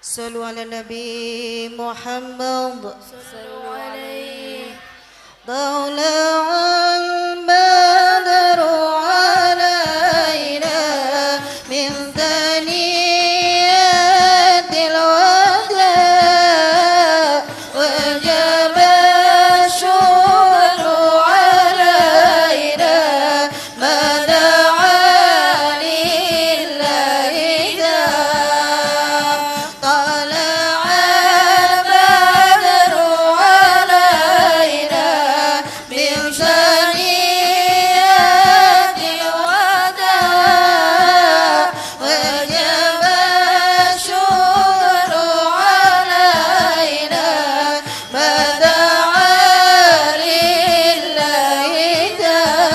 صلوا على النبي محمد صلوا عليه. طلع البدر علينا من ثنيات الوداع وجب الشكر علينا ما دعا لله داع طلع البدر علينا من ثنيات الوداع وجب الشكر علينا ما دعا لله داع.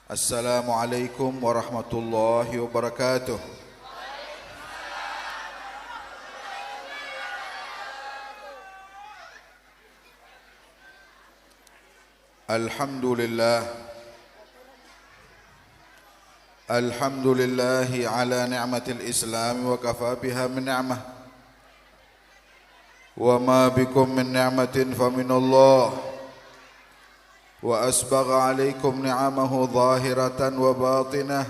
Assalamualaikum warahmatullahi wabarakatuh. Alhamdulillah Alhamdulillahi ala ni'matil islam wa kafa biha min ni'mah wa ma bikum min ni'matin fa minallah wa asbagha alaikum ni'amahu zahiratan wa batinah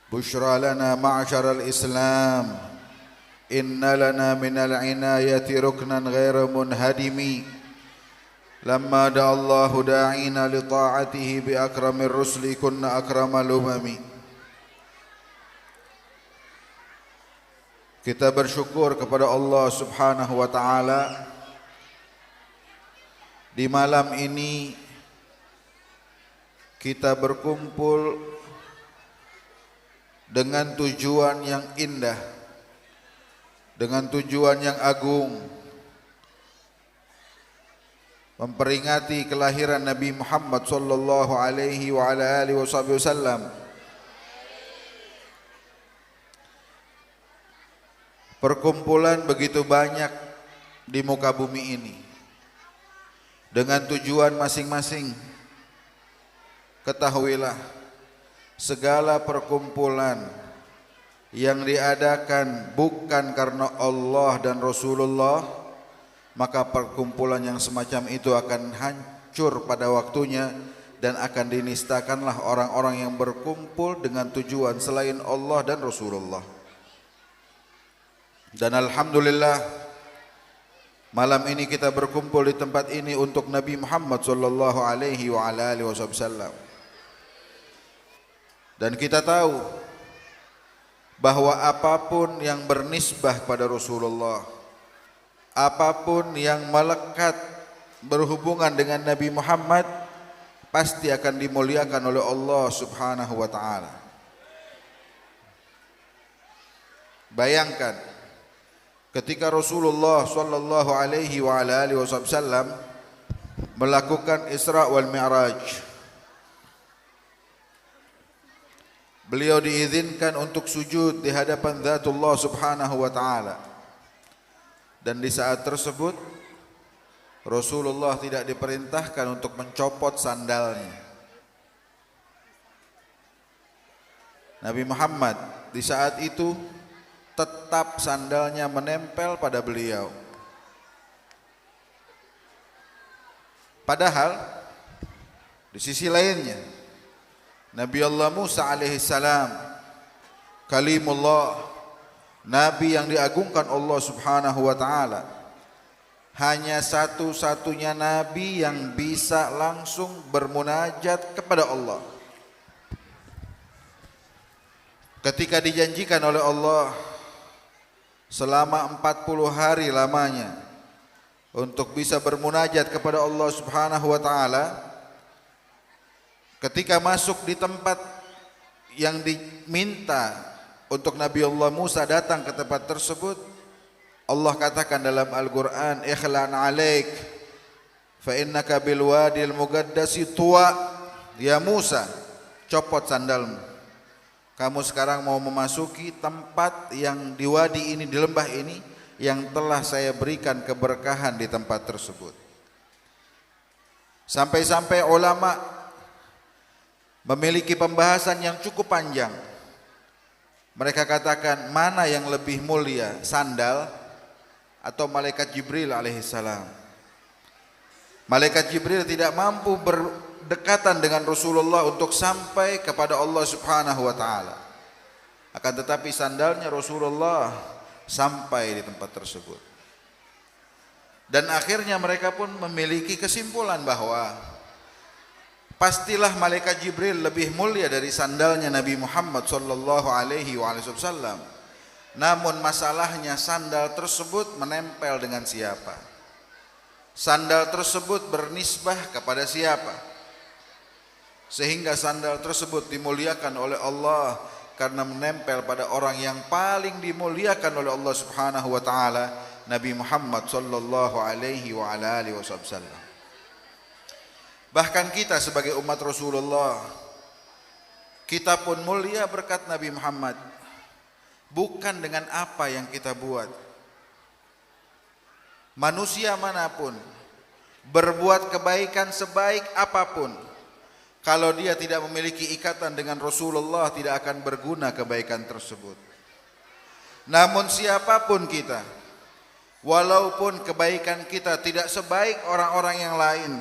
bushra lana ma'syaral islam inna lana minal inayati ruknan ghaira munhadimi lamma da'allahu da'ina li ta'atihi bi akramir rusli kunna akramal umami. Kita bersyukur kepada Allah Subhanahu wa taala di malam ini kita berkumpul dengan tujuan yang indah, dengan tujuan yang agung, memperingati kelahiran Nabi Muhammad sallallahu alaihi wa ala alihi wasallam. Perkumpulan begitu banyak di muka bumi ini dengan tujuan masing-masing. Ketahuilah, segala perkumpulan yang diadakan bukan karena Allah dan Rasulullah, maka perkumpulan yang semacam itu akan hancur pada waktunya dan akan dinistakanlah orang-orang yang berkumpul dengan tujuan selain Allah dan Rasulullah. Dan alhamdulillah, malam ini kita berkumpul di tempat ini untuk Nabi Muhammad sallallahu alaihi wa ala alihi wasallam. Dan kita tahu bahwa apapun yang bernisbah pada Rasulullah, apapun yang melekat berhubungan dengan Nabi Muhammad pasti akan dimuliakan oleh Allah Subhanahu wa taala. Bayangkan ketika Rasulullah sallallahu alaihi wa ala alihi wasallam melakukan Isra wal Mi'raj, beliau diizinkan untuk sujud di hadapan Zatullah Subhanahu wa taala. Dan di saat tersebut Rasulullah tidak diperintahkan untuk mencopot sandalnya. Nabi Muhammad di saat itu tetap sandalnya menempel pada beliau. Padahal di sisi lainnya Nabi Allah Musa alaihissalam, kalimullah, Nabi yang diagungkan Allah Subhanahu wa taala, hanya satu-satunya Nabi yang bisa langsung bermunajat kepada Allah. Ketika dijanjikan oleh Allah selama 40 hari lamanya untuk bisa bermunajat kepada Allah Subhanahu wa taala, ketika masuk di tempat yang diminta untuk Nabi Allah Musa datang ke tempat tersebut, Allah katakan dalam Al-Quran, ikhlan alaik fa innaka bil wadil muqaddasi tuwa. Ya Musa, copot sandalmu, kamu sekarang mau memasuki tempat yang di wadi ini, di lembah ini, yang telah saya berikan keberkahan di tempat tersebut. Sampai-sampai ulama memiliki pembahasan yang cukup panjang. Mereka katakan mana yang lebih mulia, sandal atau malaikat Jibril alaihissalam. Malaikat Jibril tidak mampu berdekatan dengan Rasulullah untuk sampai kepada Allah Subhanahu wa taala. Akan tetapi sandalnya Rasulullah sampai di tempat tersebut. Dan akhirnya mereka pun memiliki kesimpulan bahwa pastilah malaikat Jibril lebih mulia dari sandalnya Nabi Muhammad sallallahu alaihi wasallam. Namun masalahnya sandal tersebut menempel dengan siapa? Sandal tersebut bernisbah kepada siapa? Sehingga sandal tersebut dimuliakan oleh Allah karena menempel pada orang yang paling dimuliakan oleh Allah Subhanahu wa taala, Nabi Muhammad sallallahu alaihi wasallam. Bahkan kita sebagai umat Rasulullah, kita pun mulia berkat Nabi Muhammad, bukan dengan apa yang kita buat. Manusia manapun berbuat kebaikan sebaik apapun, kalau dia tidak memiliki ikatan dengan Rasulullah, tidak akan berguna kebaikan tersebut. Namun siapapun kita, walaupun kebaikan kita tidak sebaik orang-orang yang lain,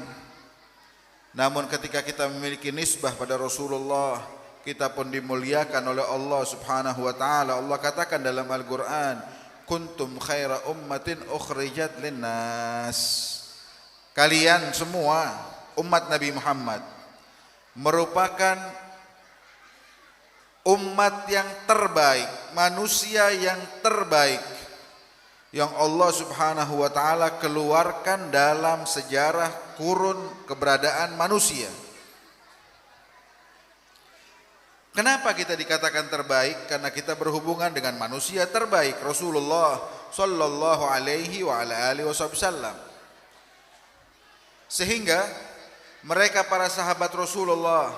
namun ketika kita memiliki nisbah pada Rasulullah, kita pun dimuliakan oleh Allah Subhanahu wa taala. Allah katakan dalam Al-Qur'an, kuntum khaira ummatin ukhrijat linnas. Kalian semua umat Nabi Muhammad merupakan umat yang terbaik, manusia yang terbaik yang Allah Subhanahu wa taala keluarkan dalam sejarah kurun keberadaan manusia. Kenapa kita dikatakan terbaik? Karena kita berhubungan dengan manusia terbaik, Rasulullah sallallahu alaihi wasallam. Sehingga mereka para sahabat Rasulullah,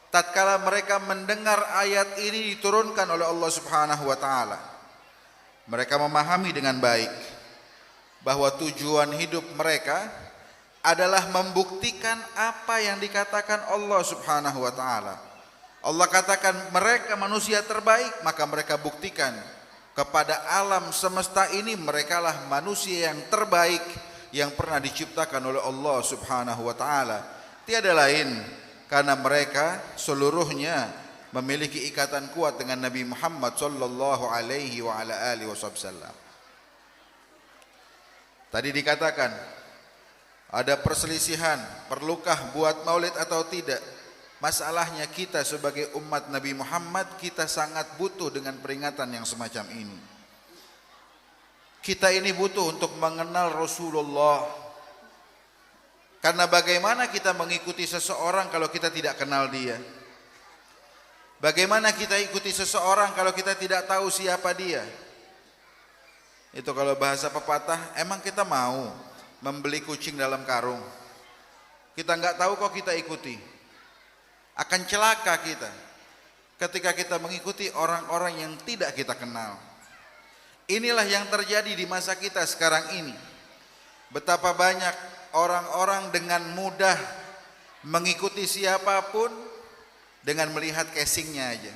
tatkala mereka mendengar ayat ini diturunkan oleh Allah Subhanahu wa taala, mereka memahami dengan baik bahwa tujuan hidup mereka adalah membuktikan apa yang dikatakan Allah Subhanahu wa taala. Allah katakan mereka manusia terbaik, maka mereka buktikan kepada alam semesta ini merekalah manusia yang terbaik yang pernah diciptakan oleh Allah Subhanahu wa taala. Tiada lain karena mereka seluruhnya memiliki ikatan kuat dengan Nabi Muhammad sallallahu alaihi wasallam. Tadi dikatakan ada perselisihan, perlukah buat maulid atau tidak? Masalahnya kita sebagai umat Nabi Muhammad, kita sangat butuh dengan peringatan yang semacam ini. Kita ini butuh untuk mengenal Rasulullah. Karena bagaimana kita mengikuti seseorang kalau kita tidak kenal dia? Bagaimana kita ikuti seseorang kalau kita tidak tahu siapa dia? Itu kalau bahasa pepatah, emang kita mau membeli kucing dalam karung? Kita nggak tahu kok kita ikuti. Akan celaka kita ketika kita mengikuti orang-orang yang tidak kita kenal. Inilah yang terjadi di masa kita sekarang ini. Betapa banyak orang-orang dengan mudah mengikuti siapapun dengan melihat casingnya aja.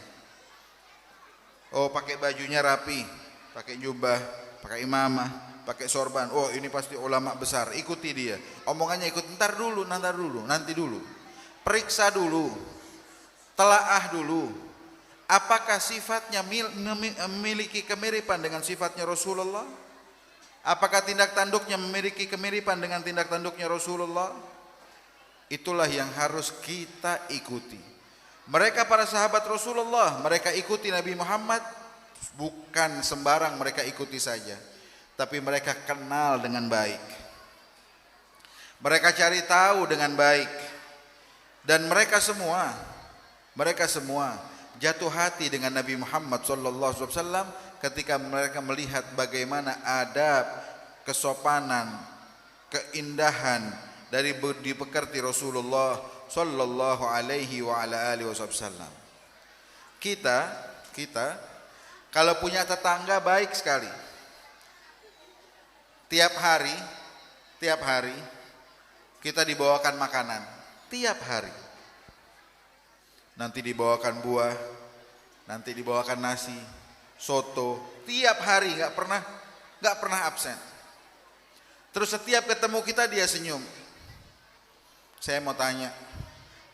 Oh, pakai bajunya rapi, pakai jubah, pakai imamah, pakai sorban. Oh, ini pasti ulama besar, ikuti dia. Omongannya ikut, nanti dulu. Periksa dulu, telaah dulu, apakah sifatnya memiliki kemiripan dengan sifatnya Rasulullah? Apakah tindak tanduknya memiliki kemiripan dengan tindak tanduknya Rasulullah? Itulah yang harus kita ikuti. Mereka para sahabat Rasulullah, mereka ikuti Nabi Muhammad bukan sembarang mereka ikuti saja, tapi mereka kenal dengan baik. Mereka cari tahu dengan baik. Dan mereka semua jatuh hati dengan Nabi Muhammad SAW ketika mereka melihat bagaimana adab, kesopanan, keindahan dari dipekerti Rasulullah sallallahu alaihi wasallam. Kita kalau punya tetangga baik sekali. Tiap hari kita dibawakan makanan tiap hari. Nanti dibawakan buah, nanti dibawakan nasi, soto, tiap hari, nggak pernah absen. Terus setiap ketemu kita dia senyum. Saya mau tanya,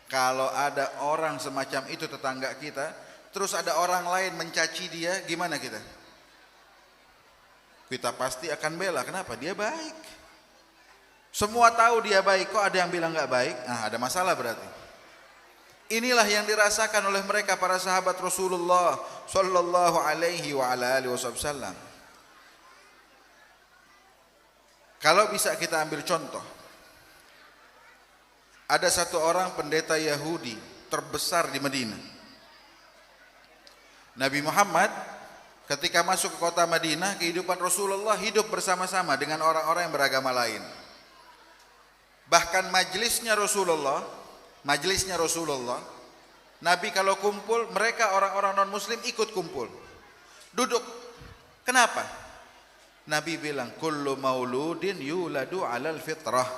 kalau ada orang semacam itu tetangga kita, terus ada orang lain mencaci dia, gimana kita? Kita pasti akan bela. Kenapa? Dia baik. Semua tahu dia baik, kok ada yang bilang nggak baik? Nah, ada masalah berarti. Inilah yang dirasakan oleh mereka para sahabat Rasulullah sallallahu alaihi wa ala alihi wasallam. Kalau bisa kita ambil contoh, ada satu orang pendeta Yahudi terbesar di Madinah. Nabi Muhammad ketika masuk ke kota Madinah, kehidupan Rasulullah hidup bersama-sama dengan orang-orang yang beragama lain. Bahkan majelisnya Rasulullah, Nabi kalau kumpul, mereka orang-orang non-muslim ikut kumpul, duduk. Kenapa? Nabi bilang, kullu mauludin yuladu alal fitrah.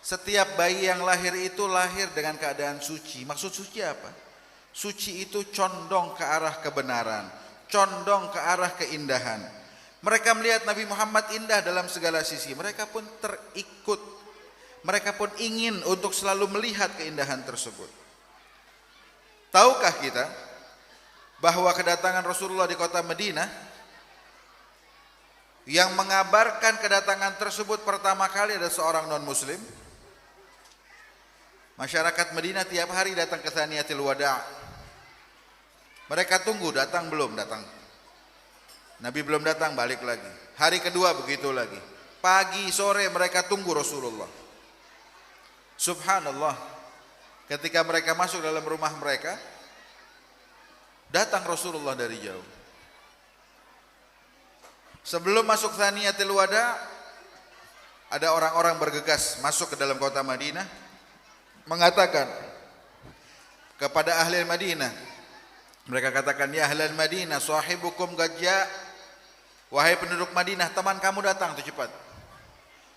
Setiap bayi yang lahir itu lahir dengan keadaan suci. Maksud suci apa? Suci itu condong ke arah kebenaran, condong ke arah keindahan. Mereka melihat Nabi Muhammad indah dalam segala sisi. Mereka pun terikut. Mereka pun ingin untuk selalu melihat keindahan tersebut. Tahukah kita bahwa kedatangan Rasulullah di kota Madinah, yang mengabarkan kedatangan tersebut pertama kali ada seorang non-muslim. Masyarakat Madinah tiap hari datang ke Thaniyatul Wada'. Mereka tunggu, datang belum datang. Nabi belum datang, balik lagi. Hari kedua begitu lagi. Pagi sore mereka tunggu Rasulullah. Subhanallah, ketika mereka masuk dalam rumah mereka, datang Rasulullah dari jauh. Sebelum masuk Thaniyatul Wada', ada orang-orang bergegas masuk ke dalam kota Madinah, mengatakan kepada ahli Madinah, mereka katakan, ya ahli Madinah, sahibukum gajja. Wahai penduduk Madinah, teman kamu datang tuh, cepat.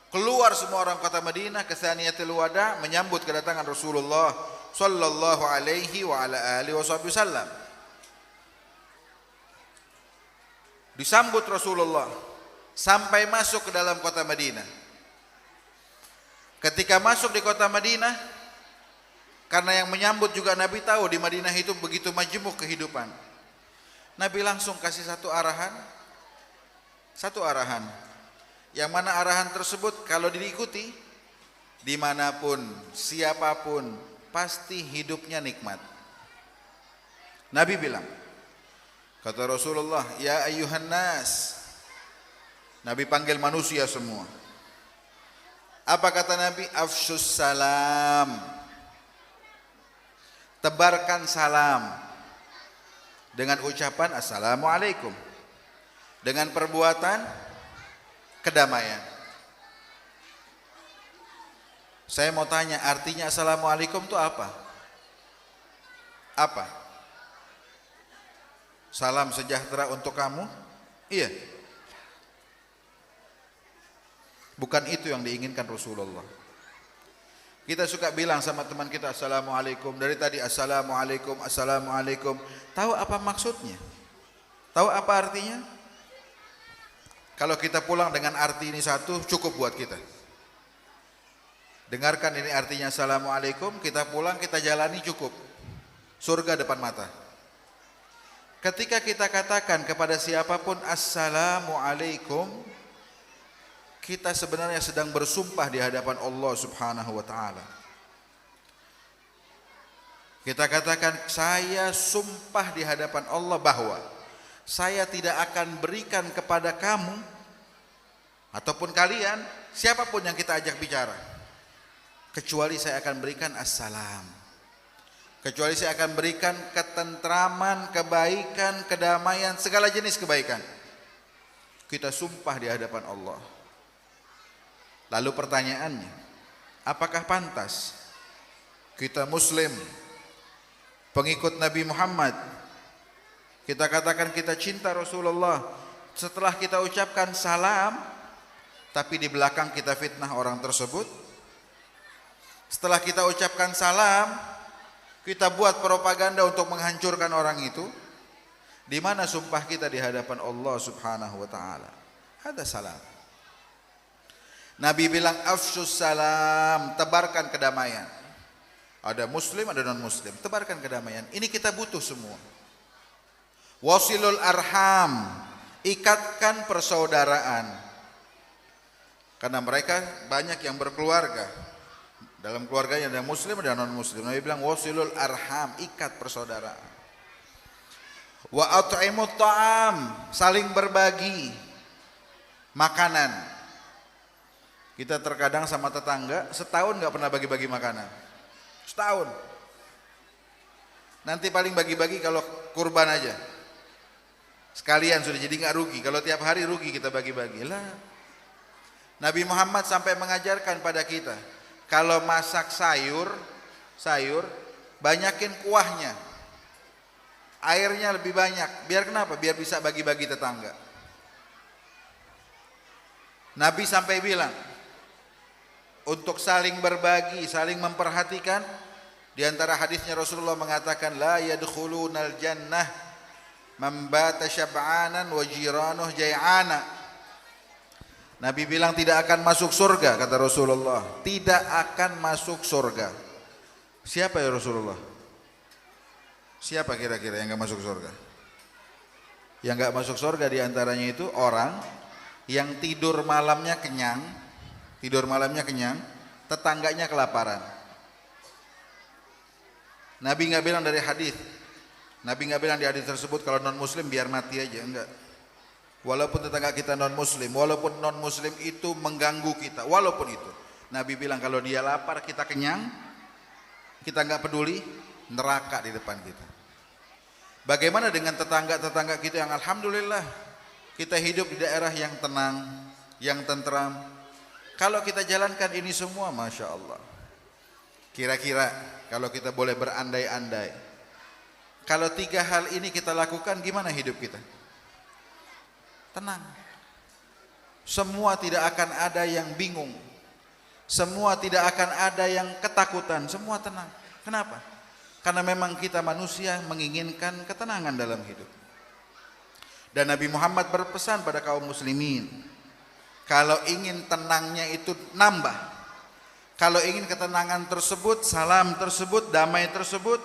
Keluar semua orang kota Madinah ke Thaniyatul Wada' menyambut kedatangan Rasulullah sallallahu alaihi wa ala alihi wasallam. Disambut Rasulullah sampai masuk ke dalam kota Madinah. Ketika masuk di kota Madinah, karena yang menyambut juga Nabi tahu di Madinah itu begitu majemuk kehidupan, Nabi langsung kasih satu arahan, yang mana arahan tersebut kalau diikuti, dimanapun, siapapun, pasti hidupnya nikmat. Nabi bilang, kata Rasulullah, ya ayyuhan nas. Nabi panggil manusia semua. Apa kata Nabi? Afshus salam. Tebarkan salam dengan ucapan assalamualaikum, dengan perbuatan kedamaian. Saya mau tanya, artinya assalamualaikum itu apa? Apa? Salam sejahtera untuk kamu? Iya. Bukan itu yang diinginkan Rasulullah. Kita suka bilang sama teman kita assalamualaikum, dari tadi assalamualaikum, assalamualaikum. Tahu apa maksudnya? Tahu apa artinya? Kalau kita pulang dengan arti ini satu, cukup buat kita. Dengarkan ini artinya assalamualaikum, kita pulang, kita jalani, cukup. Surga depan mata. Ketika kita katakan kepada siapapun assalamualaikum, kita sebenarnya sedang bersumpah di hadapan Allah Subhanahu wa taala. Kita katakan, saya sumpah di hadapan Allah bahwa saya tidak akan berikan kepada kamu ataupun kalian, siapapun yang kita ajak bicara, kecuali saya akan berikan assalam. Kecuali saya akan berikan ketentraman, kebaikan, kedamaian, segala jenis kebaikan. Kita sumpah di hadapan Allah. Lalu pertanyaannya, apakah pantas kita muslim, pengikut Nabi Muhammad, kita katakan kita cinta Rasulullah, setelah kita ucapkan salam, tapi di belakang kita fitnah orang tersebut? Setelah kita ucapkan salam, kita buat propaganda untuk menghancurkan orang itu. Di mana sumpah kita di hadapan Allah Subhanahu wa taala? Ada salam. Nabi bilang afsyus salam, tebarkan kedamaian. Ada muslim, ada non muslim, tebarkan kedamaian. Ini kita butuh semua. Wasilul arham, ikatkan persaudaraan. Karena mereka banyak yang berkeluarga. Dalam keluarganya ada muslim, ada non muslim. Nabi bilang wasilul arham, ikat persaudaraan. Wa at'imut ta'am, saling berbagi makanan. Kita terkadang sama tetangga setahun nggak pernah bagi-bagi makanan. Setahun. Nanti paling bagi-bagi kalau kurban aja. Sekalian sudah, jadi nggak rugi. Kalau tiap hari rugi kita bagi-bagi lah. Nabi Muhammad sampai mengajarkan pada kita, kalau masak sayur, banyakin kuahnya. Airnya lebih banyak. Biar kenapa? Biar bisa bagi-bagi tetangga. Nabi sampai bilang, untuk saling berbagi, saling memperhatikan. Di antara hadisnya Rasulullah mengatakan, la yadkhulunal jannah man bata syab'anan wa jiranuh jai'ana. Nabi bilang tidak akan masuk surga, kata Rasulullah. Tidak akan masuk surga. Siapa ya Rasulullah? Siapa kira-kira yang gak masuk surga? Yang gak masuk surga diantaranya itu orang yang tidur malamnya kenyang, tetangganya kelaparan. Nabi gak bilang dari hadis. Nabi gak bilang di hadis tersebut kalau non muslim biar mati aja, enggak. Walaupun tetangga kita non muslim, walaupun non muslim itu mengganggu kita, walaupun itu, Nabi bilang kalau dia lapar kita kenyang, kita nggak peduli, neraka di depan kita. Bagaimana dengan tetangga-tetangga kita yang alhamdulillah kita hidup di daerah yang tenang, yang tentram. Kalau kita jalankan ini semua, masya Allah. Kira-kira kalau kita boleh berandai-andai, kalau 3 hal ini kita lakukan, gimana hidup kita? Tenang. Semua tidak akan ada yang bingung. Semua tidak akan ada yang ketakutan. Semua tenang. Kenapa? Karena memang kita manusia menginginkan ketenangan dalam hidup. Dan Nabi Muhammad berpesan pada kaum muslimin, kalau ingin tenangnya itu nambah, kalau ingin ketenangan tersebut, salam tersebut, damai tersebut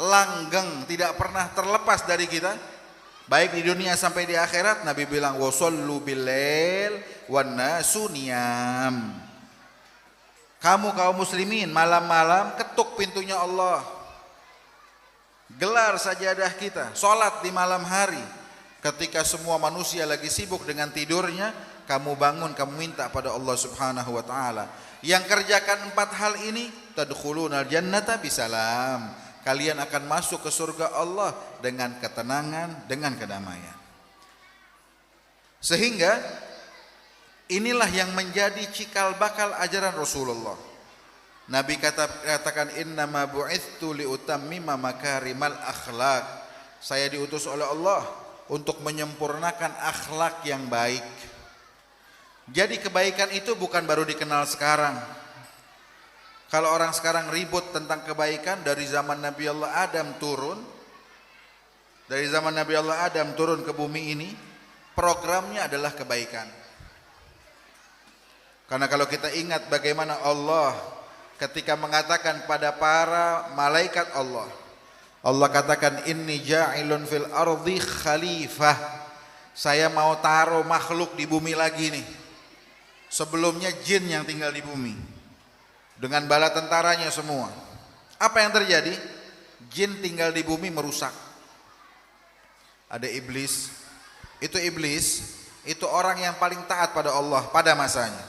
langgeng, tidak pernah terlepas dari kita, baik di dunia sampai di akhirat, Nabi bilang wasallu bilail wan nasu niyam. Kamu kaum muslimin malam-malam ketuk pintunya Allah, gelar sajadah kita, sholat di malam hari. Ketika semua manusia lagi sibuk dengan tidurnya, kamu bangun, kamu minta pada Allah Subhanahu wa taala. Yang kerjakan 4 hal ini, tadkhulunal jannata bisalam. Kalian akan masuk ke surga Allah dengan ketenangan, dengan kedamaian. Sehingga inilah yang menjadi cikal bakal ajaran Rasulullah. Nabi katakan innama bu'itsu liutammima makarimal akhlak. Saya diutus oleh Allah untuk menyempurnakan akhlak yang baik. Jadi kebaikan itu bukan baru dikenal sekarang. Kalau orang sekarang ribut tentang kebaikan, dari zaman Nabi Allah Adam turun, ke bumi ini, programnya adalah kebaikan. Karena kalau kita ingat bagaimana Allah ketika mengatakan pada para malaikat Allah, Allah katakan inni ja'ilun fil ardi khalifah. Saya mau taruh makhluk di bumi lagi nih. Sebelumnya jin yang tinggal di bumi dengan bala tentaranya semua. Apa yang terjadi? Jin tinggal di bumi merusak. Ada iblis. Iblis itu orang yang paling taat pada Allah pada masanya.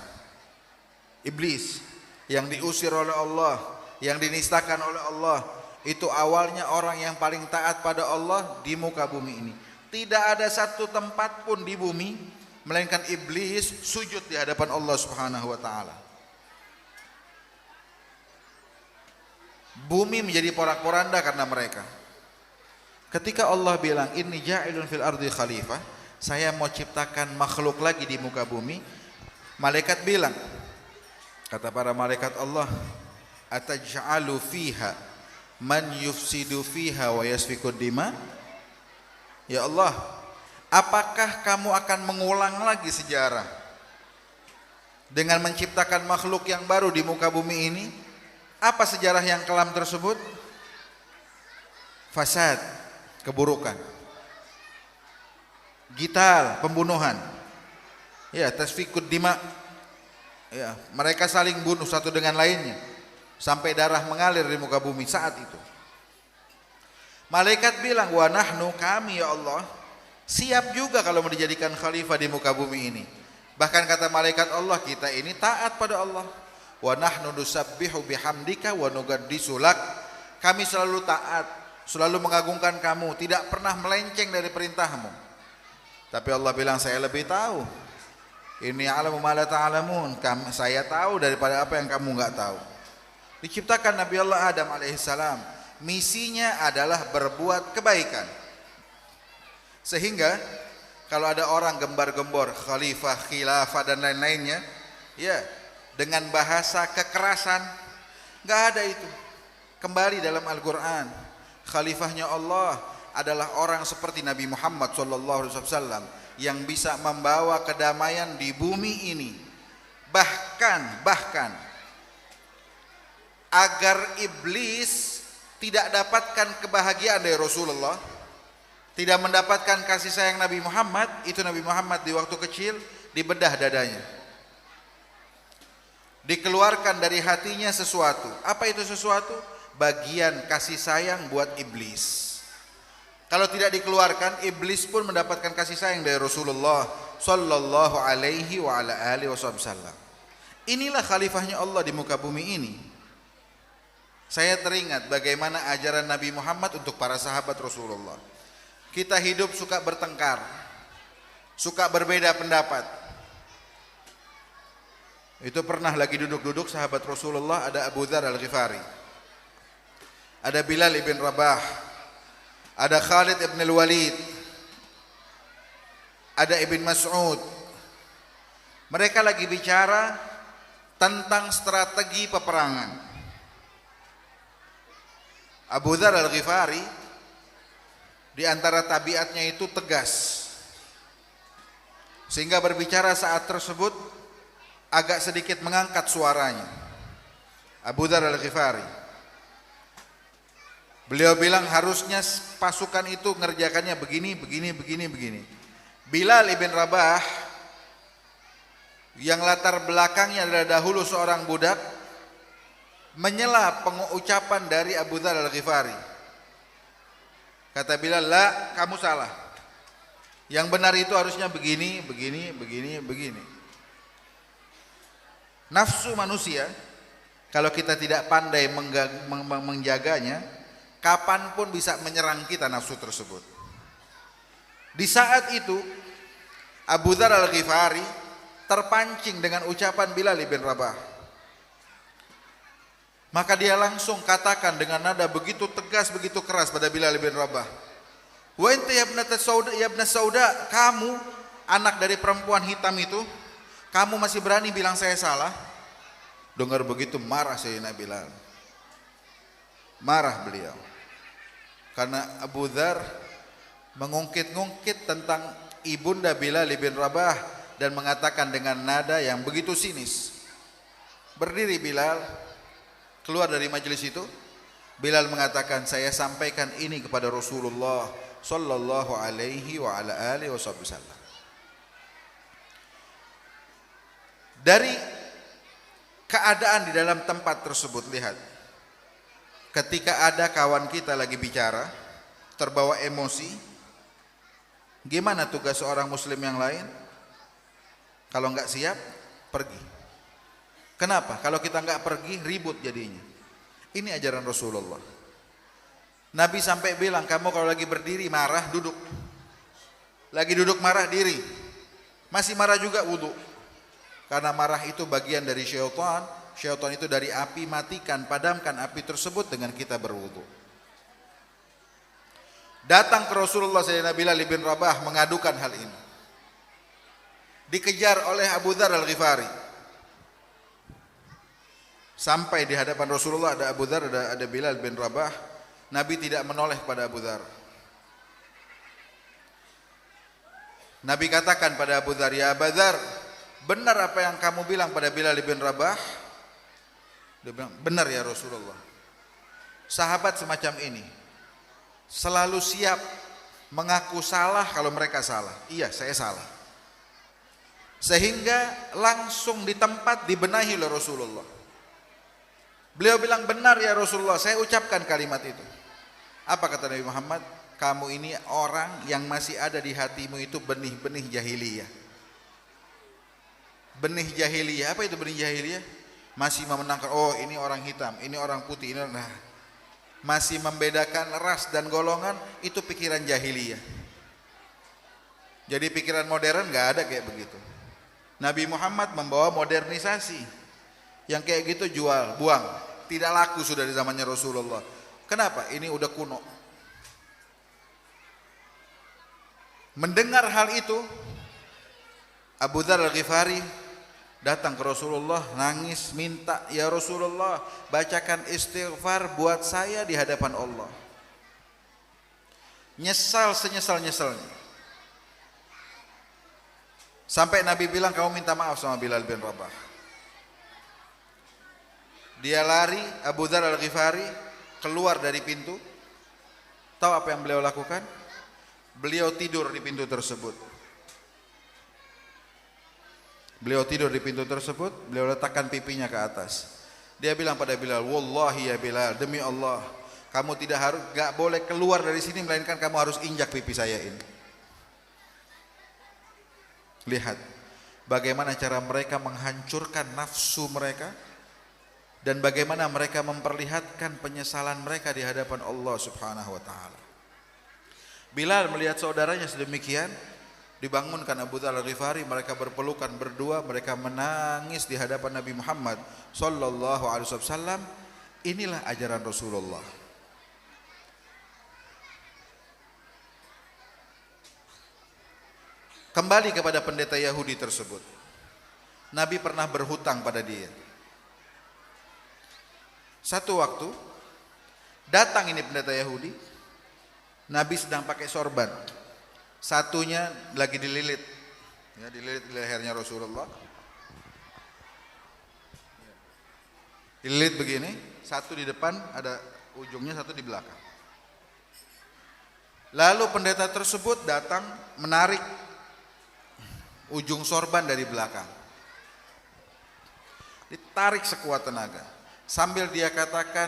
Iblis yang diusir oleh Allah, yang dinistakan oleh Allah, itu awalnya orang yang paling taat pada Allah di muka bumi ini. Tidak ada satu tempat pun di bumi melainkan iblis sujud di hadapan Allah Subhanahu wa taala. Bumi menjadi porak-poranda karena mereka. Ketika Allah bilang inni ja'ilun fil ardi khalifah, saya mau ciptakan makhluk lagi di muka bumi, malaikat bilang, kata para malaikat Allah, ataj'alu fiha man yufsidu fiha wa yasfikud dima? Ya Allah, apakah kamu akan mengulang lagi sejarah dengan menciptakan makhluk yang baru di muka bumi ini? Apa sejarah yang kelam tersebut? Fasad, keburukan, gital, pembunuhan, ya, tasfikud dima, ya, mereka saling bunuh satu dengan lainnya sampai darah mengalir di muka bumi saat itu. Malaikat bilang, wa nahnu, kami ya Allah siap juga kalau mau dijadikan khalifah di muka bumi ini. Bahkan kata malaikat Allah, kita ini taat pada Allah. Wa nahnu nusabbihu bihamdika wa nuqaddisu lak. Kami selalu taat, selalu mengagungkan kamu, tidak pernah melenceng dari perintahmu. Tapi Allah bilang, saya lebih tahu. Inni a'lamu ma la ta'lamun. Saya tahu daripada apa yang kamu enggak tahu. Diciptakan Nabi Allah Adam alaihissalam, misinya adalah berbuat kebaikan. Sehingga kalau ada orang gembar-gembor khalifah, khilafah dan lain-lainnya, ya, dengan bahasa kekerasan, enggak ada itu. Kembali dalam Al-Qur'an, khalifahnya Allah adalah orang seperti Nabi Muhammad SAW yang bisa membawa kedamaian di bumi ini. Bahkan agar iblis tidak dapatkan kebahagiaan dari Rasulullah, tidak mendapatkan kasih sayang Nabi Muhammad, itu Nabi Muhammad di waktu kecil dibedah dadanya, dikeluarkan dari hatinya sesuatu. Apa itu sesuatu? Bagian kasih sayang buat iblis. Kalau tidak dikeluarkan, iblis pun mendapatkan kasih sayang dari Rasulullah sallallahu alaihi wa ala alihi wasallam. Inilah khalifahnya Allah di muka bumi ini. Saya teringat bagaimana ajaran Nabi Muhammad untuk para sahabat Rasulullah. Kita hidup suka bertengkar, suka berbeda pendapat. Itu pernah lagi duduk-duduk sahabat Rasulullah, ada Abu Dzar Al-Ghifari, ada Bilal ibn Rabah, ada Khalid ibn Al-Walid, ada Ibn Mas'ud. Mereka lagi bicara tentang strategi peperangan. Abu Dzar Al-Ghifari di antara tabiatnya itu tegas, sehingga berbicara saat tersebut agak sedikit mengangkat suaranya. Abu Dzar Al-Ghifari, beliau bilang harusnya pasukan itu ngerjakannya begini. Bilal ibn Rabah yang latar belakangnya adalah dahulu seorang budak, menyela pengucapan dari Abu Dzar Al-Ghifari. Kata Bilal, la, kamu salah. Yang benar itu harusnya begini. Nafsu manusia, kalau kita tidak pandai menjaganya, kapanpun bisa menyerang kita nafsu tersebut. Di saat itu Abu Dzar Al-Ghifari terpancing dengan ucapan Bilal ibn Rabah. Maka dia langsung katakan dengan nada begitu tegas, begitu keras pada Bilal bin Rabah, wa anta ya ibn Sauda, kamu anak dari perempuan hitam itu, kamu masih berani bilang saya salah? Dengar begitu marah Sayyidina Bilal. Marah beliau. Karena Abu Dzar mengungkit-ungkit tentang ibunda Bilal bin Rabah dan mengatakan dengan nada yang begitu sinis. Berdiri Bilal, keluar dari majelis itu. Bilal mengatakan, saya sampaikan ini kepada Rasulullah sallallahu alaihi wa ala alihi wasallam. Dari keadaan di dalam tempat tersebut, lihat, ketika ada kawan kita lagi bicara terbawa emosi, gimana tugas seorang muslim yang lain? Kalau enggak siap, pergi. Kenapa? Kalau kita enggak pergi, ribut jadinya. Ini ajaran Rasulullah. Nabi sampai bilang, kamu kalau lagi berdiri marah, duduk. Lagi duduk marah, diri. Masih marah juga, wudu. Karena marah itu bagian dari syaitan. Syaitan itu dari api, matikan, padamkan api tersebut dengan kita berwudu. Datang ke Rasulullah Sayyidina Bilal bin Rabah mengadukan hal ini. Dikejar oleh Abu Dzar Al-Ghifari. Sampai di hadapan Rasulullah ada Abu Dzar, ada Bilal bin Rabah. Nabi tidak menoleh pada Abu Dzar. Nabi katakan pada Abu Dzar, "Ya Abu Dzar, benar apa yang kamu bilang pada Bilal bin Rabah?" Dia bilang, "Benar ya Rasulullah. Sahabat semacam ini selalu siap mengaku salah kalau mereka salah. Iya, saya salah. Sehingga langsung di tempat dibenahi oleh Rasulullah." Beliau bilang, "Benar ya Rasulullah, saya ucapkan kalimat itu." Apa kata Nabi Muhammad? "Kamu ini orang yang masih ada di hatimu itu benih-benih jahiliyah." Benih jahiliyah, apa itu benih jahiliyah? Masih memenangkan, oh ini orang hitam, ini orang putih, ini nah, masih membedakan ras dan golongan, itu pikiran jahiliyah. Jadi pikiran modern nggak ada kayak begitu. Nabi Muhammad membawa modernisasi. Yang kayak gitu jual, buang. Tidak laku sudah di zamannya Rasulullah. Kenapa? Ini udah kuno. Mendengar hal itu, Abu Dzar Al-Ghifari datang ke Rasulullah, nangis minta, "Ya Rasulullah, bacakan istighfar buat saya di hadapan Allah. Nyesal senyesal-nyesalnya." Sampai Nabi bilang, "Kamu minta maaf sama Bilal bin Rabah." Dia lari, Abu Dzar Al-Ghifari keluar dari pintu. Tahu apa yang beliau lakukan? Beliau tidur di pintu tersebut. Beliau tidur di pintu tersebut, beliau letakkan pipinya ke atas. Dia bilang pada Bilal, "Wallahi ya Bilal, demi Allah, kamu gak boleh keluar dari sini melainkan kamu harus injak pipi saya ini." Lihat bagaimana cara mereka menghancurkan nafsu mereka dan bagaimana mereka memperlihatkan penyesalan mereka di hadapan Allah Subhanahu wa taala. Bilal melihat saudaranya sedemikian, dibangunkan Abu Dzar Al-Ghifari, mereka berpelukan berdua, mereka menangis di hadapan Nabi Muhammad sallallahu alaihi wasallam. Inilah ajaran Rasulullah. Kembali kepada pendeta Yahudi tersebut. Nabi pernah berhutang pada dia. Satu waktu datang ini pendeta Yahudi, Nabi sedang pakai sorban, satunya lagi dililit, ya, dililit di lehernya Rasulullah, dililit begini, satu di depan ada ujungnya, satu di belakang. Lalu pendeta tersebut datang menarik ujung sorban dari belakang, ditarik sekuat tenaga. Sambil dia katakan,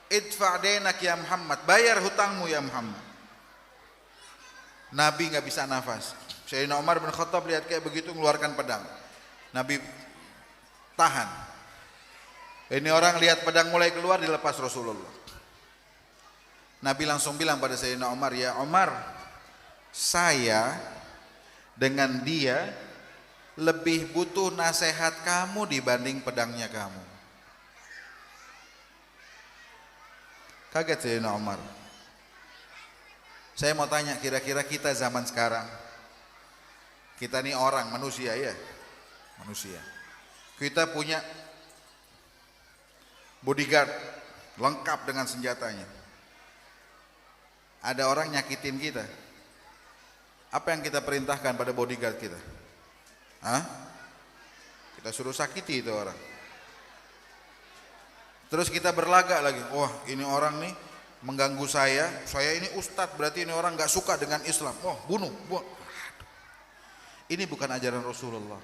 "Idfa' dainak ya Muhammad, bayar hutangmu ya Muhammad." Nabi nggak bisa nafas. Sayyidina Umar bin Khattab lihat kayak begitu, mengeluarkan pedang. Nabi tahan. Ini orang lihat pedang mulai keluar, dilepas Rasulullah. Nabi langsung bilang pada Sayyidina Umar, "Ya Umar, saya dengan dia lebih butuh nasihat kamu dibanding pedangnya kamu." Kaget Sayyidina Umar. Saya mau tanya, kira-kira kita zaman sekarang, kita ini orang, manusia ya, manusia, kita punya bodyguard lengkap dengan senjatanya. Ada orang nyakitin kita, apa yang kita perintahkan pada bodyguard kita? Hah? Kita suruh sakiti itu orang. Terus kita berlagak lagi, wah ini orang nih mengganggu saya ini ustadz, berarti ini orang gak suka dengan Islam, wah bunuh. Ini bukan ajaran Rasulullah.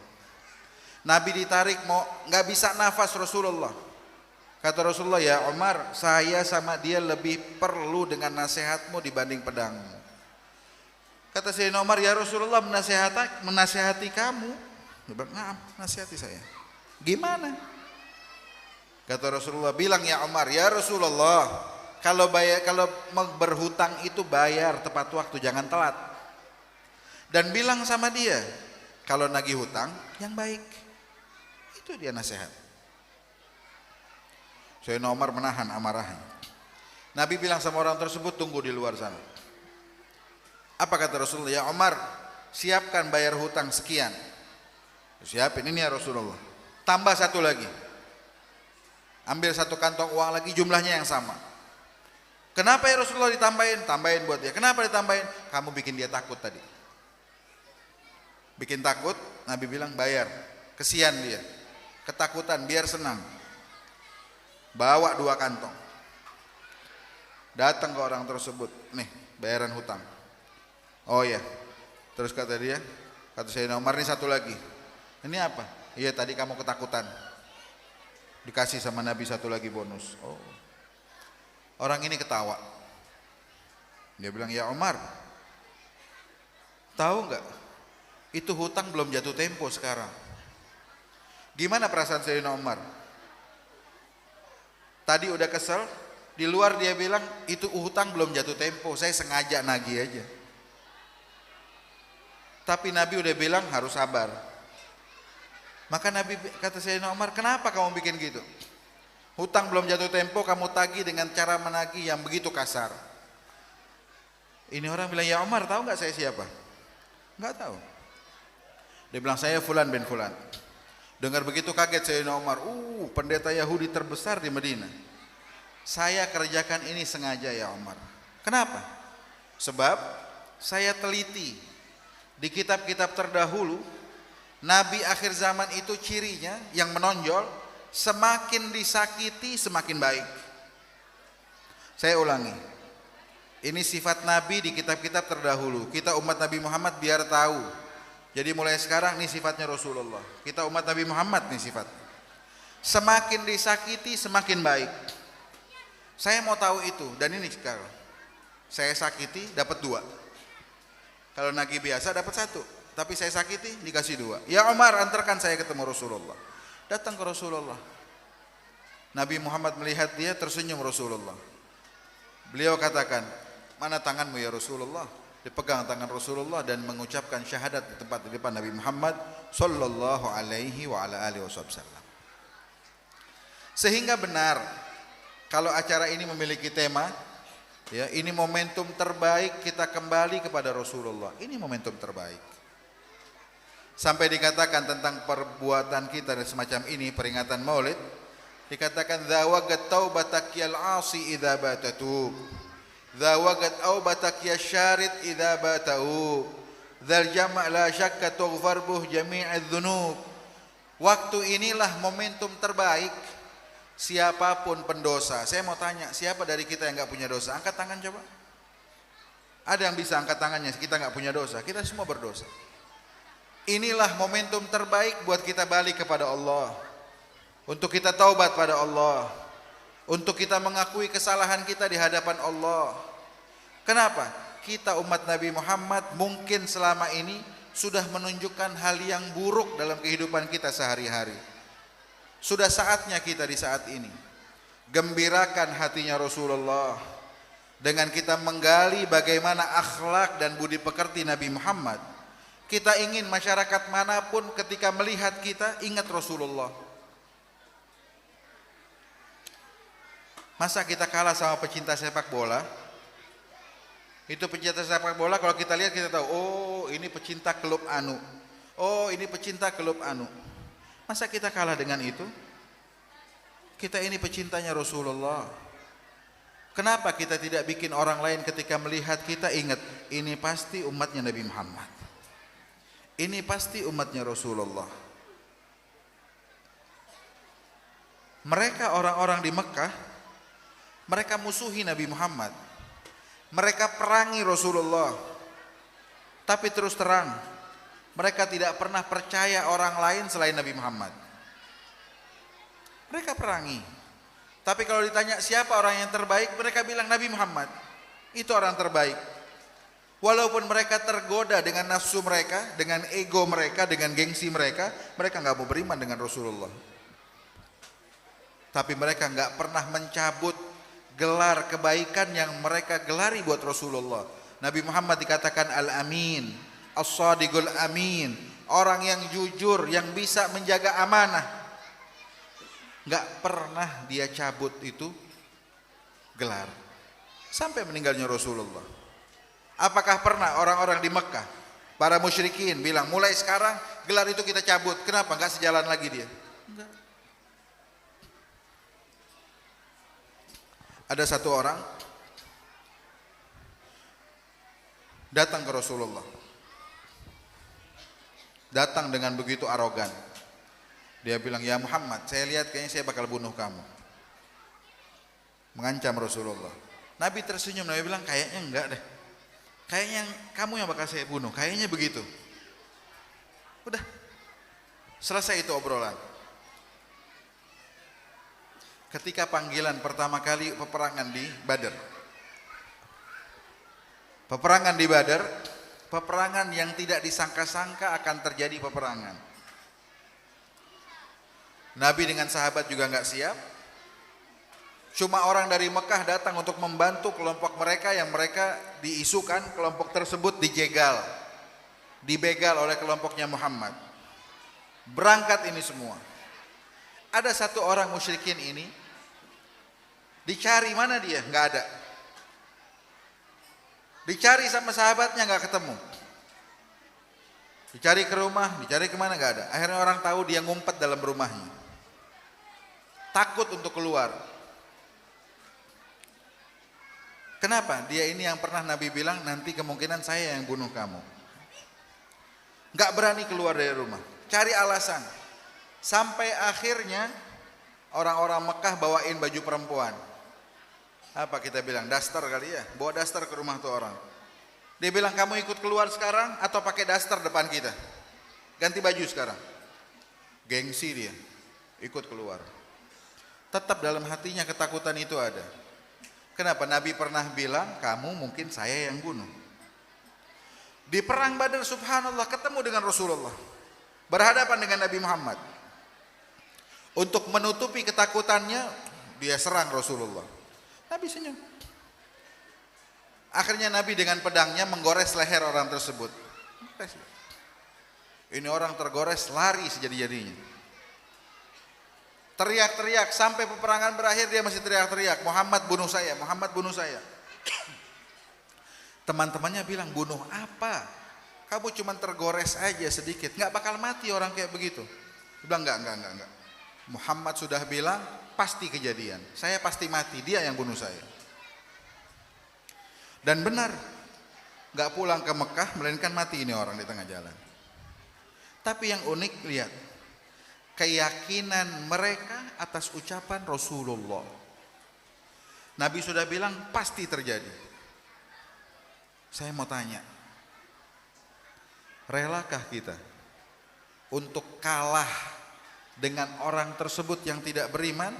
Nabi ditarik, mau gak bisa nafas Rasulullah. Kata Rasulullah, "Ya Umar, saya sama dia lebih perlu dengan nasihatmu dibanding pedangmu." Kata Sayyidina Umar, "Ya Rasulullah, menasihati kamu?" Dia bilang, "Nah, nasihati saya." "Gimana?" Kata Rasulullah, "Bilang ya Umar, ya Rasulullah, kalau berhutang itu bayar tepat waktu, jangan telat. Dan bilang sama dia, kalau nagih hutang yang baik." Itu dia nasihat. Sayyidina Umar menahan amarahnya. Nabi bilang sama orang tersebut, "Tunggu di luar sana." Apa kata Rasulullah? "Ya Umar, siapkan bayar hutang sekian." Siapin, ini ya Rasulullah. "Tambah satu lagi." Ambil satu kantong uang lagi jumlahnya yang sama. Kenapa ya Rasulullah ditambahin? Tambahin buat dia. Kenapa ditambahin? Kamu bikin dia takut tadi. Bikin takut, Nabi bilang bayar. Kesian dia. Ketakutan biar senang. Bawa 2 kantong. Datang ke orang tersebut, nih bayaran hutang. Oh ya, terus kata dia, kata Sayyidina Umar, ini satu lagi. Ini apa? Iya tadi kamu ketakutan. Dikasih sama Nabi satu lagi bonus. Oh, orang ini ketawa. Dia bilang, ya Umar, tahu nggak? Itu hutang belum jatuh tempo sekarang. Gimana perasaan Sayyidina Umar? Tadi udah kesel. Di luar dia bilang itu hutang belum jatuh tempo, saya sengaja nagih aja. Tapi Nabi udah bilang harus sabar. Maka Nabi kata Sayyidina Umar, kenapa kamu bikin gitu? Hutang belum jatuh tempo kamu tagih dengan cara menagih yang begitu kasar. Ini orang bilang, ya Umar tahu nggak saya siapa? Nggak tahu. Dia bilang, saya Fulan bin Fulan. Dengar begitu kaget Sayyidina Umar, pendeta Yahudi terbesar di Madinah. Saya kerjakan ini sengaja ya Umar. Kenapa? Sebab saya teliti di kitab-kitab terdahulu, Nabi akhir zaman itu cirinya yang menonjol, semakin disakiti semakin baik. Saya ulangi, ini sifat Nabi di kitab-kitab terdahulu. Kita umat Nabi Muhammad biar tahu. Jadi mulai sekarang ini sifatnya Rasulullah. Kita umat Nabi Muhammad nih sifatnya. Semakin disakiti semakin baik. Saya mau tahu itu, dan ini sekarang saya sakiti dapat 2. Kalau nagih biasa dapat 1, tapi saya sakiti dikasih 2. Ya Umar, antarkan saya ketemu Rasulullah. Datang ke Rasulullah. Nabi Muhammad melihat dia, tersenyum Rasulullah. Beliau katakan, mana tanganmu ya Rasulullah? Dipegang tangan Rasulullah dan mengucapkan syahadat di tempat di depan Nabi Muhammad sallallahu alaihi wa ala alihi wasallam. Sehingga benar, kalau acara ini memiliki tema, ya ini momentum terbaik kita kembali kepada Rasulullah. Ini momentum terbaik. Sampai dikatakan tentang perbuatan kita dan semacam ini, peringatan Maulid, dikatakan zawagat taubatak yal asi idza batatu, zawagat aubatak ya syarid idza batau, dzal jama' la syakka tughfar buh jami'adz dzunub. Waktu inilah momentum terbaik. Siapapun pendosa. Saya mau tanya, siapa dari kita yang nggak punya dosa? Angkat tangan coba. Ada yang bisa angkat tangannya? Kita nggak punya dosa. Kita semua berdosa. Inilah momentum terbaik buat kita balik kepada Allah. Untuk kita taubat pada Allah. Untuk kita mengakui kesalahan kita di hadapan Allah. Kenapa? Kita umat Nabi Muhammad mungkin selama ini sudah menunjukkan hal yang buruk dalam kehidupan kita sehari-hari. Sudah saatnya kita di saat ini gembirakan hatinya Rasulullah dengan kita menggali bagaimana akhlak dan budi pekerti Nabi Muhammad. Kita ingin masyarakat manapun ketika melihat kita ingat Rasulullah. Masa kita kalah sama pecinta sepak bola? Itu pecinta sepak bola kalau kita lihat kita tahu, oh ini pecinta klub anu. Oh ini pecinta klub anu. Masa kita kalah dengan itu? Kita ini pecintanya Rasulullah. Kenapa kita tidak bikin orang lain ketika melihat kita ingat, ini pasti umatnya Nabi Muhammad. Ini pasti umatnya Rasulullah. Mereka orang-orang di Mekah, mereka musuhi Nabi Muhammad. Mereka perangi Rasulullah. Tapi terus terang, mereka tidak pernah percaya orang lain selain Nabi Muhammad. Mereka perangi. Tapi kalau ditanya siapa orang yang terbaik, mereka bilang Nabi Muhammad. Itu orang terbaik. Walaupun mereka tergoda dengan nafsu mereka, dengan ego mereka, dengan gengsi mereka, mereka nggak mau beriman dengan Rasulullah. Tapi mereka nggak pernah mencabut gelar kebaikan yang mereka gelari buat Rasulullah. Nabi Muhammad dikatakan Al-Amin, As-Sadiqul Amin, orang yang jujur, yang bisa menjaga amanah. Nggak pernah dia cabut itu gelar sampai meninggalnya Rasulullah. Apakah pernah orang-orang di Mekah, para musyrikin bilang mulai sekarang gelar itu kita cabut? Kenapa? Nggak sejalan lagi dia. Enggak. Ada satu orang datang ke Rasulullah. Datang dengan begitu arogan. Dia bilang, "Ya Muhammad, saya lihat kayaknya saya bakal bunuh kamu." Mengancam Rasulullah. Nabi tersenyum, Nabi bilang, "Kayaknya enggak deh. Kayaknya kamu yang bakal saya bunuh, kayaknya begitu." Udah. Selesai itu obrolan. Ketika panggilan pertama kali peperangan di Badar. Peperangan di Badar, peperangan yang tidak disangka-sangka akan terjadi peperangan. Nabi dengan sahabat juga nggak siap. Cuma orang dari Mekah datang untuk membantu kelompok mereka yang mereka diisukan kelompok tersebut dibegal oleh kelompoknya Muhammad. Berangkat ini semua. Ada satu orang musyrikin ini, dicari mana dia? Nggak ada. Dicari sama sahabatnya nggak ketemu. Dicari ke rumah, dicari kemana nggak ada. Akhirnya orang tahu dia ngumpet dalam rumahnya. Takut untuk keluar. Kenapa? Dia ini yang pernah Nabi bilang nanti kemungkinan saya yang bunuh kamu. Nggak berani keluar dari rumah. Cari alasan. Sampai akhirnya orang-orang Mekah bawain baju perempuan. Apa kita bilang, daster kali ya, bawa daster ke rumah tuh orang. Dia bilang, "Kamu ikut keluar sekarang atau pakai daster depan kita? Ganti baju sekarang." Gengsi dia, ikut keluar. Tetap dalam hatinya ketakutan itu ada. Kenapa? Nabi pernah bilang, "Kamu mungkin saya yang bunuh." Di perang Badar subhanallah ketemu dengan Rasulullah, berhadapan dengan Nabi Muhammad. Untuk menutupi ketakutannya, dia serang Rasulullah. Nabi senyum. Akhirnya Nabi dengan pedangnya menggores leher orang tersebut. Ini orang tergores, lari sejadi-jadinya. Teriak-teriak sampai peperangan berakhir, dia masih teriak-teriak, "Muhammad bunuh saya, Muhammad bunuh saya." Teman-temannya bilang, "Bunuh apa? Kamu cuma tergores aja sedikit, nggak bakal mati orang kayak begitu." Dia bilang, enggak. Muhammad sudah bilang pasti kejadian, saya pasti mati, dia yang bunuh saya. Dan benar, nggak pulang ke Mekah melainkan mati ini orang di tengah jalan. Tapi yang unik, lihat keyakinan mereka atas ucapan Rasulullah. Nabi sudah bilang pasti terjadi. Saya mau tanya, relakah kita untuk kalah dengan orang tersebut yang tidak beriman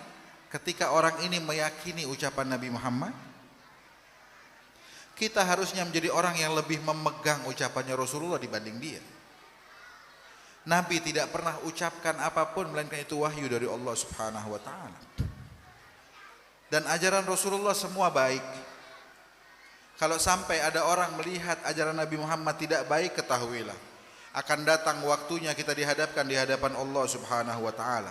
ketika orang ini meyakini ucapan Nabi Muhammad? Kita harusnya menjadi orang yang lebih memegang ucapannya Rasulullah dibanding dia. Nabi tidak pernah ucapkan apapun melainkan itu wahyu dari Allah Subhanahu wa taala. Dan ajaran Rasulullah semua baik. Kalau sampai ada orang melihat ajaran Nabi Muhammad tidak baik, ketahuilah akan datang waktunya kita dihadapkan di hadapan Allah Subhanahu wa taala.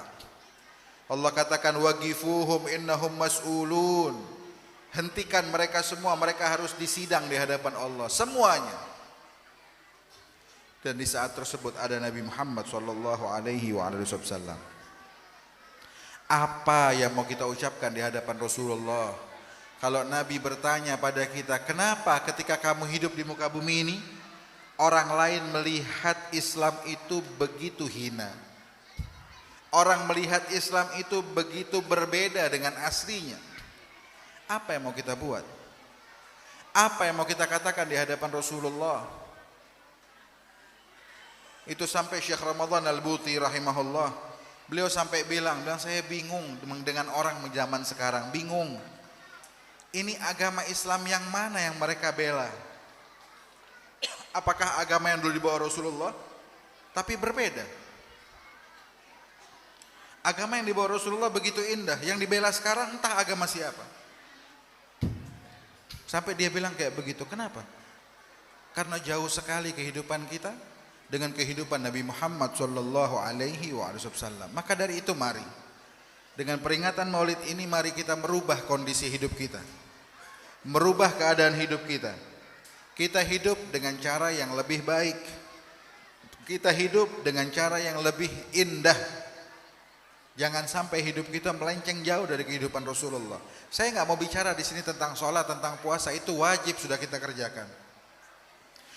Allah katakan, "Waqifuhum innahum mas'ulun." Hentikan mereka semua, mereka harus disidang di hadapan Allah semuanya. Dan di saat tersebut ada Nabi Muhammad sallallahu alaihi wasallam. Apa yang mau kita ucapkan di hadapan Rasulullah? Kalau Nabi bertanya pada kita, "Kenapa ketika kamu hidup di muka bumi ini orang lain melihat Islam itu begitu hina? Orang melihat Islam itu begitu berbeda dengan aslinya." Apa yang mau kita buat? Apa yang mau kita katakan di hadapan Rasulullah? Itu sampai Syekh Ramadan Al-Buti rahimahullah, beliau sampai bilang, "Saya bingung dengan orang zaman sekarang, bingung. Ini agama Islam yang mana yang mereka bela? Apakah agama yang dulu dibawa Rasulullah tapi berbeda? Agama yang dibawa Rasulullah begitu indah, yang dibela sekarang entah agama siapa." Sampai dia bilang kayak begitu. Kenapa? Karena jauh sekali kehidupan kita dengan kehidupan Nabi Muhammad sallallahu alaihi wasallam. Maka dari itu mari, dengan peringatan Maulid ini, mari kita merubah kondisi hidup kita, merubah keadaan hidup kita. Kita hidup dengan cara yang lebih baik. Kita hidup dengan cara yang lebih indah. Jangan sampai hidup kita melenceng jauh dari kehidupan Rasulullah. Saya nggak mau bicara di sini tentang sholat, tentang puasa, itu wajib sudah kita kerjakan.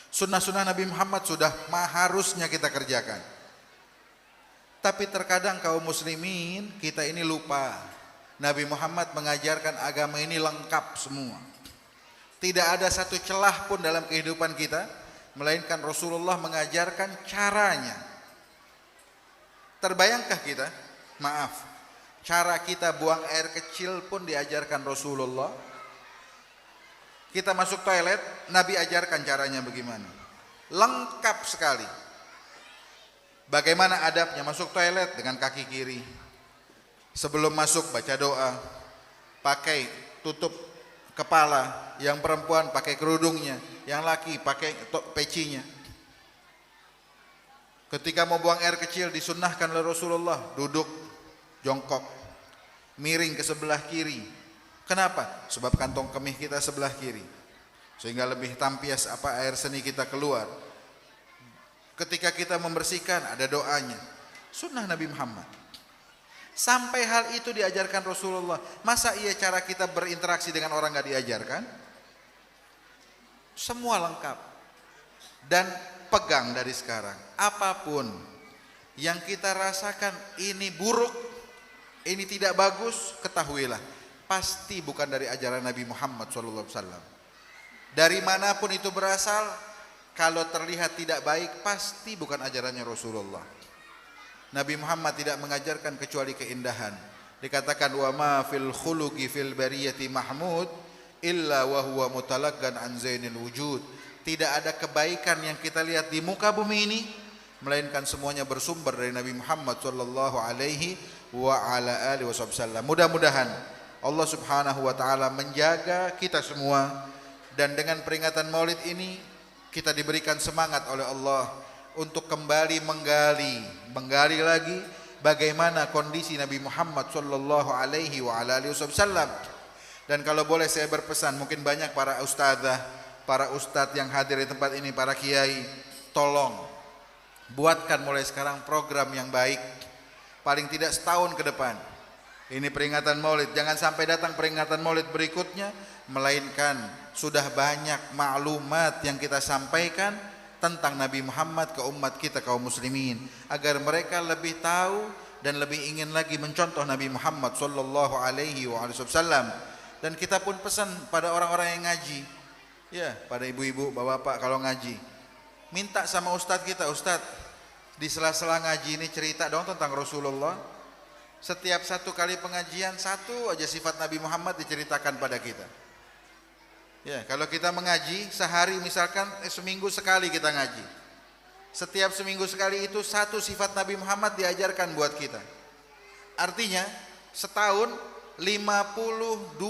Sunnah-sunnah Nabi Muhammad sudah harusnya kita kerjakan. Tapi terkadang kaum muslimin kita ini lupa. Nabi Muhammad mengajarkan agama ini lengkap semua. Tidak ada satu celah pun dalam kehidupan kita, melainkan Rasulullah mengajarkan caranya. Terbayangkah kita? Maaf, cara kita buang air kecil pun diajarkan Rasulullah. Kita masuk toilet, Nabi ajarkan caranya bagaimana. Lengkap sekali. Bagaimana adabnya masuk toilet dengan kaki kiri. Sebelum masuk baca doa, pakai tutup kepala. Yang perempuan pakai kerudungnya, yang laki pakai pecinya. Ketika mau buang air kecil disunnahkan oleh Rasulullah, duduk jongkok, miring ke sebelah kiri. Kenapa? Sebab kantong kemih kita sebelah kiri, sehingga lebih tampias air seni kita keluar. Ketika kita membersihkan ada doanya. Sunnah Nabi Muhammad. Sampai hal itu diajarkan Rasulullah. Masa iya cara kita berinteraksi dengan orang gak diajarkan? Semua lengkap. Dan pegang dari sekarang, apapun yang kita rasakan ini buruk, ini tidak bagus, ketahuilah pasti bukan dari ajaran Nabi Muhammad SAW. Dari manapun itu berasal, kalau terlihat tidak baik pasti bukan ajarannya Rasulullah. Nabi Muhammad tidak mengajarkan kecuali keindahan. Dikatakan wa ma fil khuluqi fil bariyati mahmud illa wa huwa mutalaggan an zainil wujud. Tidak ada kebaikan yang kita lihat di muka bumi ini melainkan semuanya bersumber dari Nabi Muhammad sallallahu alaihi wa ala alihi wasallam. Mudah-mudahan Allah Subhanahu wa taala menjaga kita semua, dan dengan peringatan Maulid ini kita diberikan semangat oleh Allah untuk kembali menggali lagi bagaimana kondisi Nabi Muhammad sallallahu alaihi wa ala alihi wasallam. Dan kalau boleh saya berpesan, mungkin banyak para ustadzah, para ustadz yang hadir di tempat ini, para kiai, tolong buatkan mulai sekarang program yang baik, paling tidak setahun ke depan. Ini peringatan Maulid, jangan sampai datang peringatan Maulid berikutnya melainkan sudah banyak maklumat yang kita sampaikan tentang Nabi Muhammad ke umat kita kaum muslimin, agar mereka lebih tahu dan lebih ingin lagi mencontoh Nabi Muhammad sallallahu alaihi wasallam. Dan kita pun pesan pada orang-orang yang ngaji, ya, pada ibu-ibu, bapak-bapak kalau ngaji, minta sama ustadz kita, ustadz di sela-sela ngaji ini cerita dong tentang Rasulullah. Setiap satu kali pengajian satu aja sifat Nabi Muhammad diceritakan pada kita. Ya, kalau kita mengaji sehari misalkan seminggu sekali kita ngaji. Setiap seminggu sekali itu satu sifat Nabi Muhammad diajarkan buat kita. Artinya setahun 52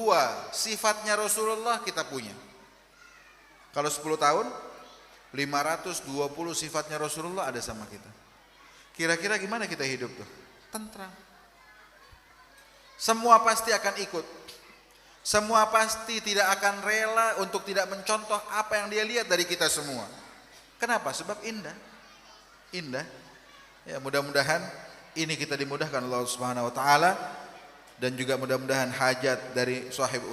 sifatnya Rasulullah kita punya. Kalau 10 tahun 520 sifatnya Rasulullah ada sama kita. Kira-kira gimana kita hidup tuh? Tentram. Semua pasti akan ikut. Semua pasti tidak akan rela untuk tidak mencontoh apa yang dia lihat dari kita semua. Kenapa? Sebab indah. Indah. Ya, mudah-mudahan ini kita dimudahkan Allah Subhanahu wa taala, dan juga mudah-mudahan hajat dari sahib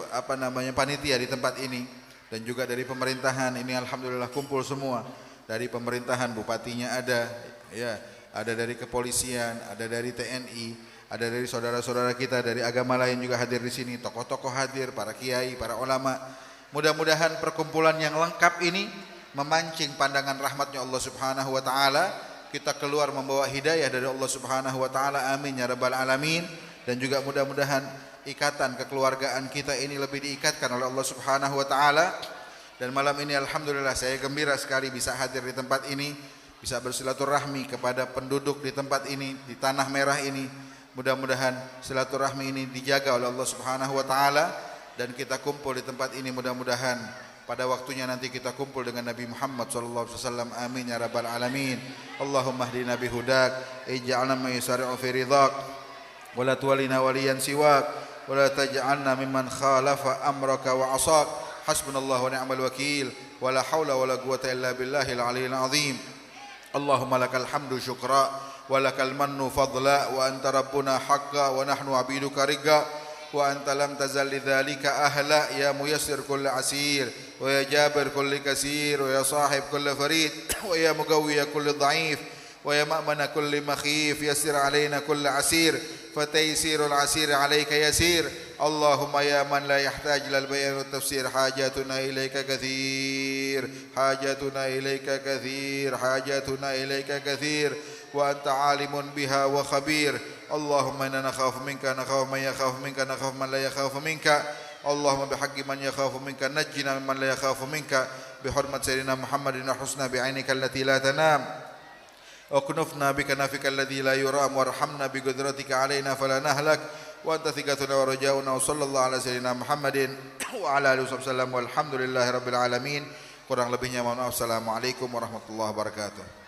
panitia di tempat ini dan juga dari pemerintahan ini alhamdulillah kumpul semua. Dari pemerintahan bupatinya ada, ya, ada dari kepolisian, ada dari TNI, ada dari saudara-saudara kita dari agama lain juga hadir di sini, tokoh-tokoh hadir, para kiai, para ulama. Mudah-mudahan perkumpulan yang lengkap ini memancing pandangan rahmatnya Allah Subhanahu wa taala. Kita keluar membawa hidayah dari Allah Subhanahu wa taala. Amin ya rabbal alamin. Dan juga mudah-mudahan ikatan kekeluargaan kita ini lebih diikatkan oleh Allah Subhanahu wa taala. Dan malam ini alhamdulillah saya gembira sekali bisa hadir di tempat ini, bisa bersilaturahmi kepada penduduk di tempat ini, di tanah merah ini. Mudah-mudahan silaturahmi ini dijaga oleh Allah Subhanahu wa taala dan kita kumpul di tempat ini, mudah-mudahan pada waktunya nanti kita kumpul dengan Nabi Muhammad sallallahu alaihi wasallam. Amin ya rabbal alamin. Allahumma hdina bihudak, ij'alna man yusari'u fi ridhak, wa la tuwallina waliyan siwak, wa la taj'alna mimman khalafa amraka wa 'asak. Hasbunallahu wa ni'mal wakil, wa la haula wa la quwwata illa billahil aliyyil azim. Allahumma lakal hamdu syukra ولك المن فضلا وأنت ربنا حقا ونحن عبيدك رقا وأنت لم تزل لذلك أهلا يا ميسر كل عسير ويا جابر كل كسير ويا صاحب كل فريد ويا مقوي كل ضعيف ويا مأمن كل مخيف يسر علينا كل عسير فتيسير العسير عليك يسير اللهم يا من لا يحتاج إلى البيان والتفسير حاجاتنا إليك كثير حاجاتنا إليك كثير حاجاتنا إليك كثير وأنت عالم بها وخبير اللهم إنا نخاف منك نخاف من يخاف منك نخاف من لا يخاف منك اللهم بحق من يخاف منك نجنا ممن لا يخاف منك بحرمة سيدنا محمد الحسنى بعينك التي لا تنام واكنفنا بكنفك الذي لا يرام وارحمنا بقدرتك علينا فلا نهلك وأنت ثقتنا ورجاؤنا وصلى الله على سيدنا محمد وعلى آله وصحبه وسلم والحمد لله رب العالمين. Kurang lebihnya mohon maaf. Assalamualaikum warahmatullahi wabarakatuh.